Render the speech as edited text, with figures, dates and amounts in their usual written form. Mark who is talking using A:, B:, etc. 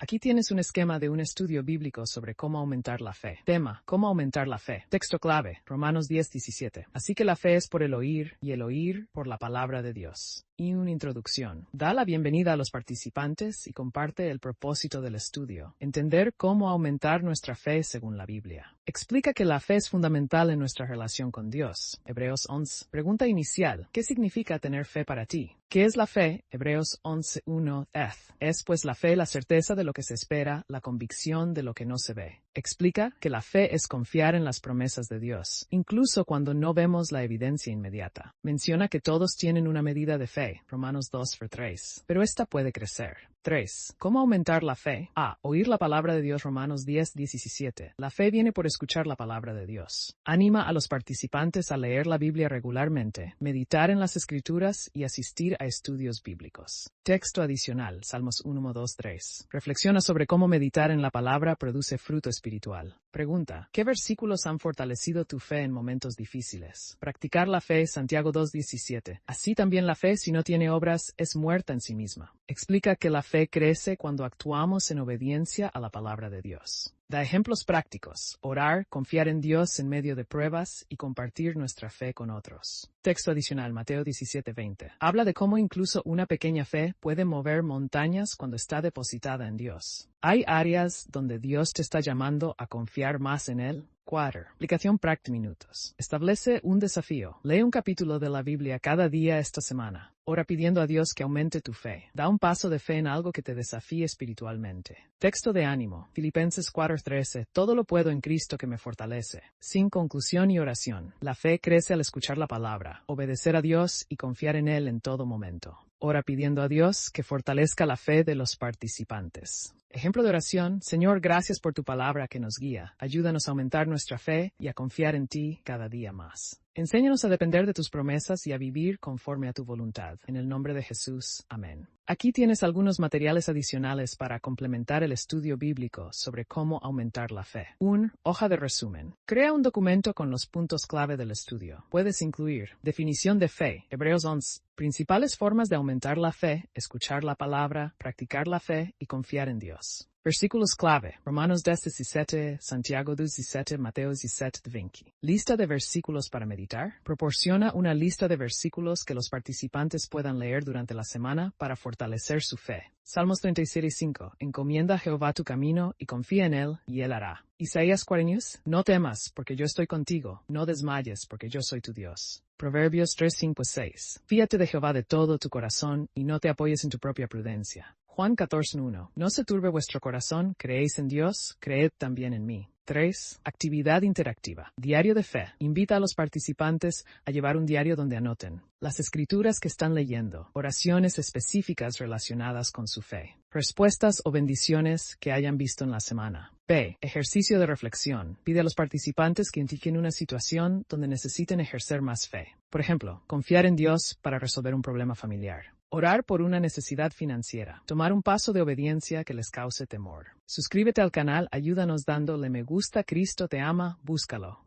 A: Aquí tienes un esquema de un estudio bíblico sobre cómo aumentar la fe. Tema: ¿Cómo aumentar la fe? Texto clave: Romanos 10:17. Así que la fe es por el oír, y el oír por la palabra de Dios. Y una introducción. Da la bienvenida a los participantes y comparte el propósito del estudio: entender cómo aumentar nuestra fe según la Biblia. Explica que la fe es fundamental en nuestra relación con Dios. Hebreos 11. Pregunta inicial: ¿qué significa tener fe para ti? ¿Qué es la fe? Hebreos 11:1. Es pues la fe la certeza de lo que se espera, la convicción de lo que no se ve. Explica que la fe es confiar en las promesas de Dios, incluso cuando no vemos la evidencia inmediata. Menciona que todos tienen una medida de fe, Romanos 2:3, pero esta puede crecer. 3. ¿Cómo aumentar la fe? A. Oír la palabra de Dios, Romanos 10:17. La fe viene por escuchar la palabra de Dios. Anima a los participantes a leer la Biblia regularmente, meditar en las Escrituras y asistir a estudios bíblicos. Texto adicional, Salmos 1:2-3. Reflexiona sobre cómo meditar en la palabra produce fruto espiritual. Pregunta: ¿qué versículos han fortalecido tu fe en momentos difíciles? Practicar la fe, Santiago 2:17. Así también la fe, si no tiene obras, es muerta en sí misma. Explica que la fe crece cuando actuamos en obediencia a la palabra de Dios. Da ejemplos prácticos: orar, confiar en Dios en medio de pruebas y compartir nuestra fe con otros. Texto adicional, Mateo 17:20. Habla de cómo incluso una pequeña fe puede mover montañas cuando está depositada en Dios. ¿Hay áreas donde Dios te está llamando a confiar más en Él? 4. Aplicación práctica: minutos. Establece un desafío. Lee un capítulo de la Biblia cada día esta semana. Ora pidiendo a Dios que aumente tu fe. Da un paso de fe en algo que te desafíe espiritualmente. Texto de ánimo. Filipenses 4:13. Todo lo puedo en Cristo que me fortalece. Sin conclusión y oración. La fe crece al escuchar la palabra, obedecer a Dios y confiar en Él en todo momento. Ora pidiendo a Dios que fortalezca la fe de los participantes. Ejemplo de oración: Señor, gracias por tu palabra que nos guía. Ayúdanos a aumentar nuestra fe y a confiar en ti cada día más. Enséñanos a depender de tus promesas y a vivir conforme a tu voluntad. En el nombre de Jesús. Amén. Aquí tienes algunos materiales adicionales para complementar el estudio bíblico sobre cómo aumentar la fe. 1. Hoja de resumen. Crea un documento con los puntos clave del estudio. Puedes incluir: definición de fe, Hebreos 11. Principales formas de aumentar la fe: escuchar la palabra, practicar la fe y confiar en Dios. Versículos clave: Romanos 10:17, Santiago 2:17, Mateo 17:20. Lista de versículos para meditar. Proporciona una lista de versículos que los participantes puedan leer durante la semana para fortalecer su fe. Salmos 37:5. Encomienda a Jehová tu camino y confía en Él, y Él hará. Isaías 40. No temas, porque yo estoy contigo. No desmayes, porque yo soy tu Dios. Proverbios 3:5-6. Fíate de Jehová de todo tu corazón, y no te apoyes en tu propia prudencia. Juan 14:1. No se turbe vuestro corazón, creéis en Dios, creed también en mí. 3. Actividad interactiva. Diario de fe. Invita a los participantes a llevar un diario donde anoten las escrituras que están leyendo, oraciones específicas relacionadas con su fe, respuestas o bendiciones que hayan visto en la semana. B. Ejercicio de reflexión. Pide a los participantes que indiquen una situación donde necesiten ejercer más fe. Por ejemplo, confiar en Dios para resolver un problema familiar. Orar por una necesidad financiera. Tomar un paso de obediencia que les cause temor. Suscríbete al canal, ayúdanos dándole me gusta. Cristo te ama, búscalo.